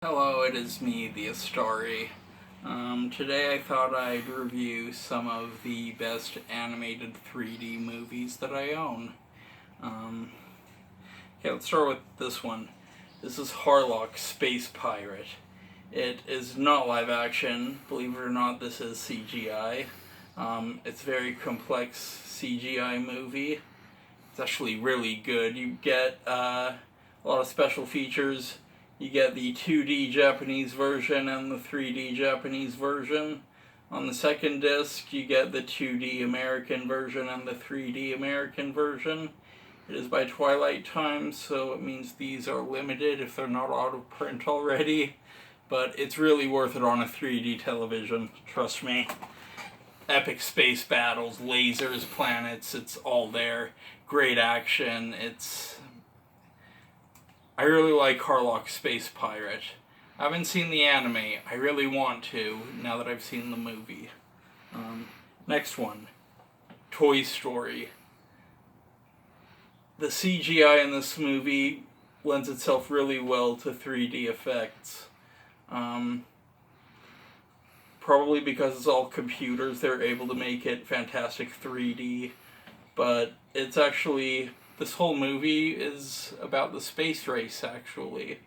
Hello, it is me, the Astari. Today I thought I'd review some of the best animated 3D movies that I own. Okay, let's start with this one. This is Harlock, Space Pirate. It is not live action, believe it or not, this is CGI. It's a very complex CGI movie. It's actually really good. You get a lot of special features. You get the 2D Japanese version and the 3D Japanese version. On the second disc, you get the 2D American version and the 3D American version. It is by Twilight Time, so it means these are limited if they're not out of print already. But it's really worth it on a 3D television, trust me. Epic space battles, lasers, planets, it's all there. Great action, I really like Harlock, Space Pirate. I haven't seen the anime. I really want to, now that I've seen the movie. Next one. Toy Story. The CGI in this movie lends itself really well to 3D effects. Probably because it's all computers, they're able to make it fantastic 3D. But it's actually... This whole movie is about the space race, actually.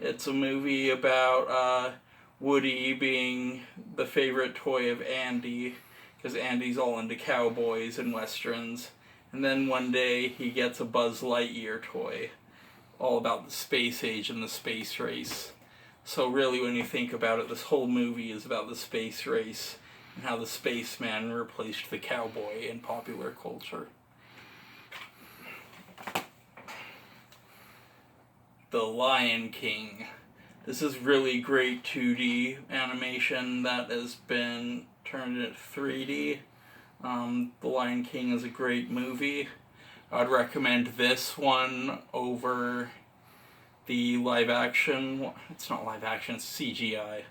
It's a movie about Woody being the favorite toy of Andy, because Andy's all into cowboys and westerns. And then one day he gets a Buzz Lightyear toy, all about the space age and the space race. So really, when you think about it, this whole movie is about the space race and how the spaceman replaced the cowboy in popular culture. The Lion King. This is really great 2D animation that has been turned into 3D. The Lion King is a great movie. I'd recommend this one over the live action. It's not live action, it's CGI.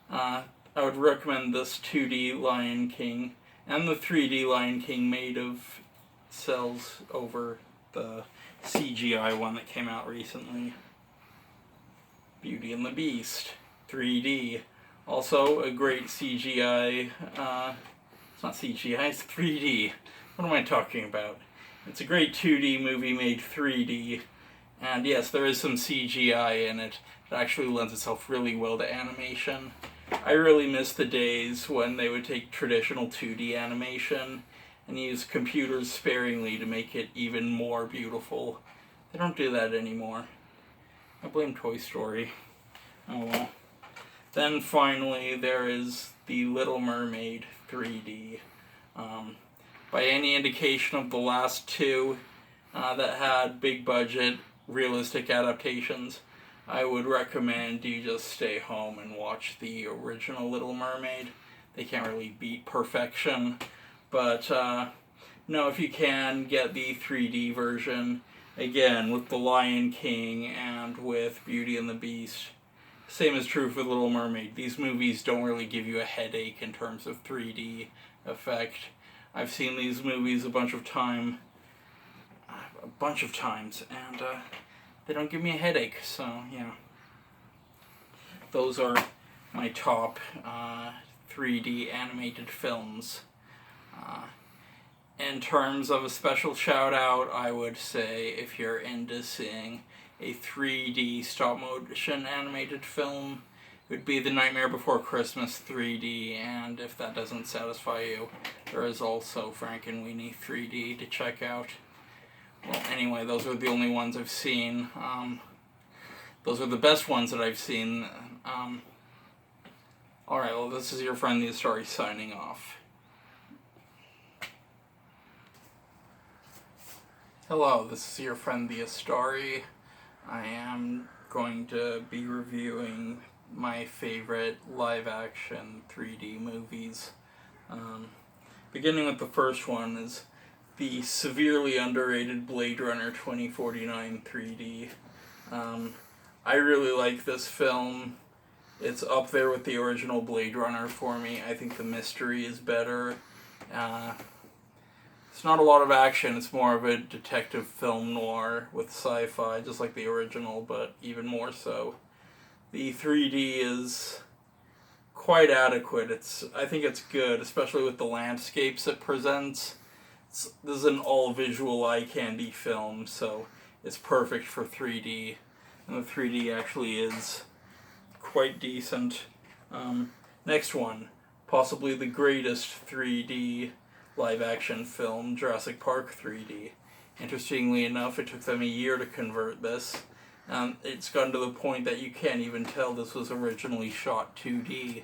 I would recommend this 2D Lion King and the 3D Lion King made of cells over the CGI one that came out recently. Beauty and the Beast, 3D. Also a great CGI, it's not CGI, it's 3D. What am I talking about? It's a great 2D movie made 3D. And yes, there is some CGI in it. It actually lends itself really well to animation. I really miss the days when they would take traditional 2D animation and use computers sparingly to make it even more beautiful. They don't do that anymore. I blame Toy Story. Oh well. Then finally there is The Little Mermaid 3D. By any indication of the last two that had big budget, realistic adaptations, I would recommend you just stay home and watch the original Little Mermaid. They can't really beat perfection. But, no, if you can, get the 3D version, again, with The Lion King and with Beauty and the Beast. Same is true for Little Mermaid. These movies don't really give you a headache in terms of 3D effect. I've seen these movies a bunch of times, and they don't give me a headache, so, yeah. Those are my top 3D animated films. In terms of a special shout out, I would say if you're into seeing a 3D stop motion animated film, it would be The Nightmare Before Christmas 3D, and if that doesn't satisfy you, there is also Frankenweenie 3D to check out. Well, anyway, those are the only ones I've seen. Those are the best ones that I've seen. Alright, well, this is your friend the Astari signing off. Hello, this is your friend the Astari. I am going to be reviewing my favorite live-action 3D movies. Beginning with the first one is the severely underrated Blade Runner 2049 3D. I really like this film. It's up there with the original Blade Runner for me. I think the mystery is better. It's not a lot of action, it's more of a detective film noir with sci-fi, just like the original, but even more so. The 3D is quite adequate. I think it's good, especially with the landscapes it presents. This is an all-visual eye candy film, so it's perfect for 3D. And the 3D actually is quite decent. Next one, possibly the greatest 3D live-action film, Jurassic Park 3D. Interestingly enough, it took them a year to convert this. It's gotten to the point that you can't even tell this was originally shot 2D.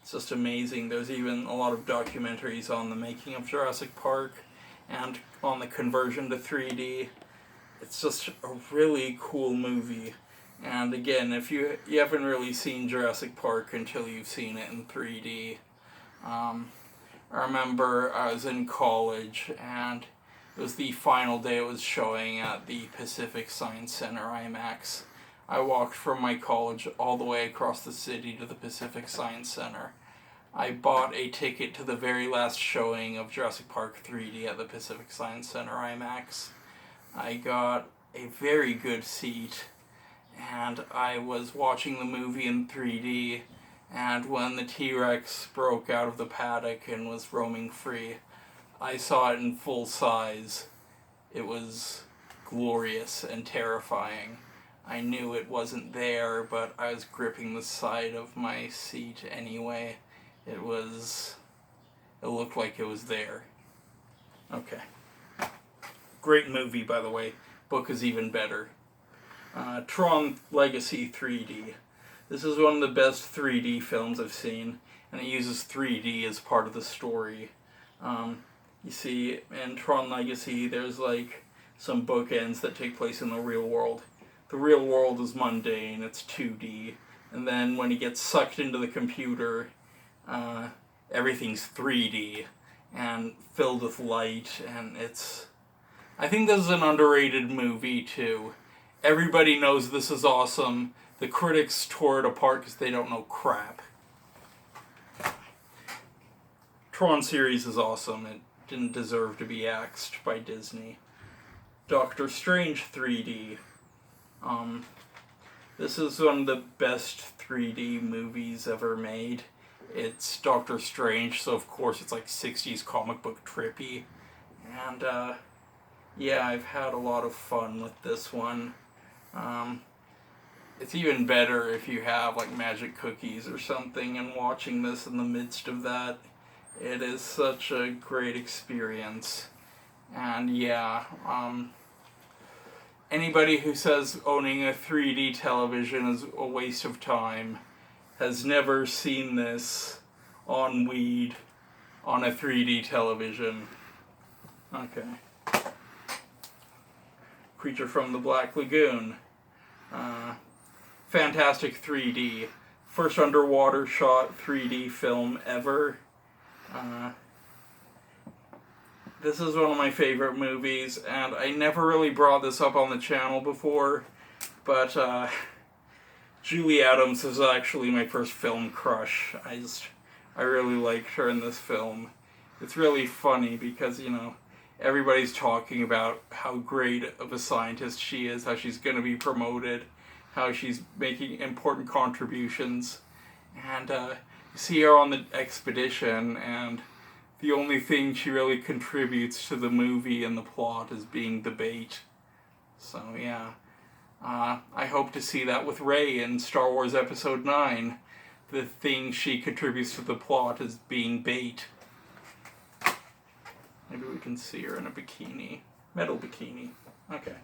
It's just amazing. There's even a lot of documentaries on the making of Jurassic Park and on the conversion to 3D. It's just a really cool movie. And again, if you haven't really seen Jurassic Park until you've seen it in 3D. I remember I was in college and it was the final day it was showing at the Pacific Science Center IMAX. I walked from my college all the way across the city to the Pacific Science Center. I bought a ticket to the very last showing of Jurassic Park 3D at the Pacific Science Center IMAX. I got a very good seat, and I was watching the movie in 3D, and when the T-Rex broke out of the paddock and was roaming free, I saw it in full size. It was glorious and terrifying. I knew it wasn't there, but I was gripping the side of my seat anyway. It looked like it was there. Okay. Great movie, by the way. Book is even better. Tron Legacy 3D. This is one of the best 3D films I've seen, and it uses 3D as part of the story. You see, in Tron Legacy, there's like some bookends that take place in the real world. The real world is mundane, it's 2D, and then when he gets sucked into the computer, everything's 3D and filled with light, and I think this is an underrated movie too. Everybody knows this is awesome. The critics tore it apart because they don't know crap. Tron series is awesome. It didn't deserve to be axed by Disney. Doctor Strange 3D. This is one of the best 3D movies ever made. It's Doctor Strange, so of course it's like 60s comic book trippy. And yeah, I've had a lot of fun with this one. It's even better if you have like magic cookies or something and watching this in the midst of that. It is such a great experience. And yeah, anybody who says owning a 3D television is a waste of time has never seen this on weed on a 3D television. Okay. Creature from the Black Lagoon. Fantastic 3D. First underwater shot 3D film ever. This is one of my favorite movies, and I never really brought this up on the channel before, but Julie Adams was actually my first film crush. I really liked her in this film. It's really funny because, everybody's talking about how great of a scientist she is, how she's going to be promoted, how she's making important contributions, and you see her on the expedition, and the only thing she really contributes to the movie and the plot is being the bait. So yeah, I hope to see that with Rey in Star Wars Episode 9. The thing she contributes to the plot is being bait. Maybe we can see her in a bikini. Metal bikini. Okay.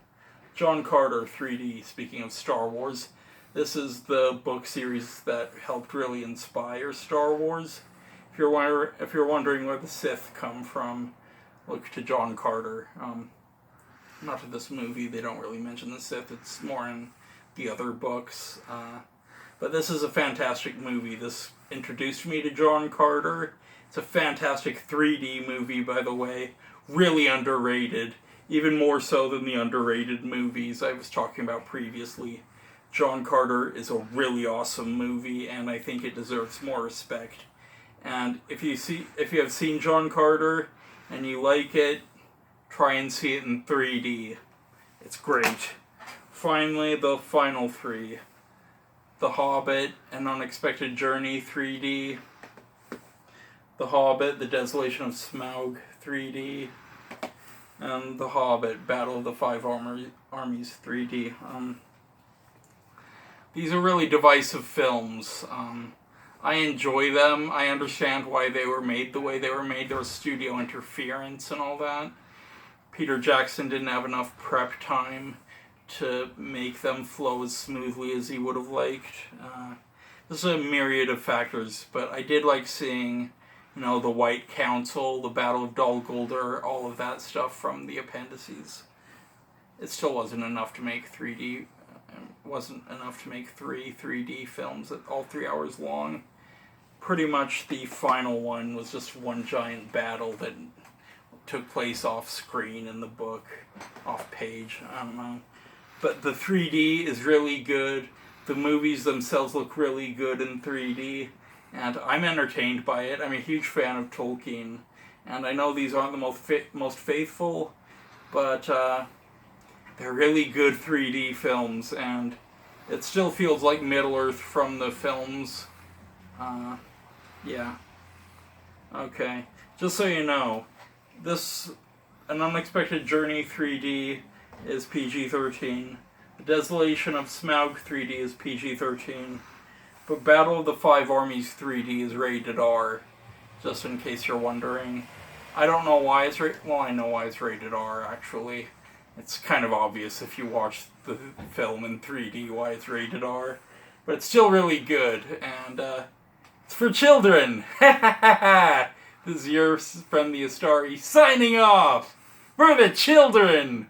John Carter 3D, speaking of Star Wars. This is the book series that helped really inspire Star Wars. If you're wondering where the Sith come from, look to John Carter. Not to this movie, they don't really mention the Sith, it's more in the other books. But this is a fantastic movie. This introduced me to John Carter. It's a fantastic 3D movie, by the way. Really underrated. Even more so than the underrated movies I was talking about previously. John Carter is a really awesome movie, and I think it deserves more respect. And if you have seen John Carter and you like it, try and see it in 3D. It's great. Finally, the final three. The Hobbit, An Unexpected Journey 3D, The Hobbit, The Desolation of Smaug 3D, and The Hobbit, Battle of the Five Armies 3D. These are really divisive films. I enjoy them. I understand why they were made the way they were made. There was studio interference and all that. Peter Jackson didn't have enough prep time to make them flow as smoothly as he would have liked. There's a myriad of factors, but I did like seeing, the White Council, the Battle of Dol Guldur, all of that stuff from the appendices. It still wasn't enough to make 3D. Wasn't enough to make 3D films at all 3 hours long. Pretty much the final one was just one giant battle that took place off screen in the book, off page, I don't know. But the 3D is really good. The movies themselves look really good in 3D, and I'm entertained by it. I'm a huge fan of Tolkien, and I know these aren't the most faithful, but they're really good 3D films, and it still feels like Middle-earth from the films. Yeah. Okay. Just so you know, An Unexpected Journey 3D is PG-13. The Desolation of Smaug 3D is PG-13. But Battle of the Five Armies 3D is rated R, just in case you're wondering. I don't know why it's well, I know why it's rated R, actually. It's kind of obvious if you watch the film in 3D why it's rated R. But it's still really good, and it's for children! Ha ha ha ha! This is your friend the Astari signing off for the children!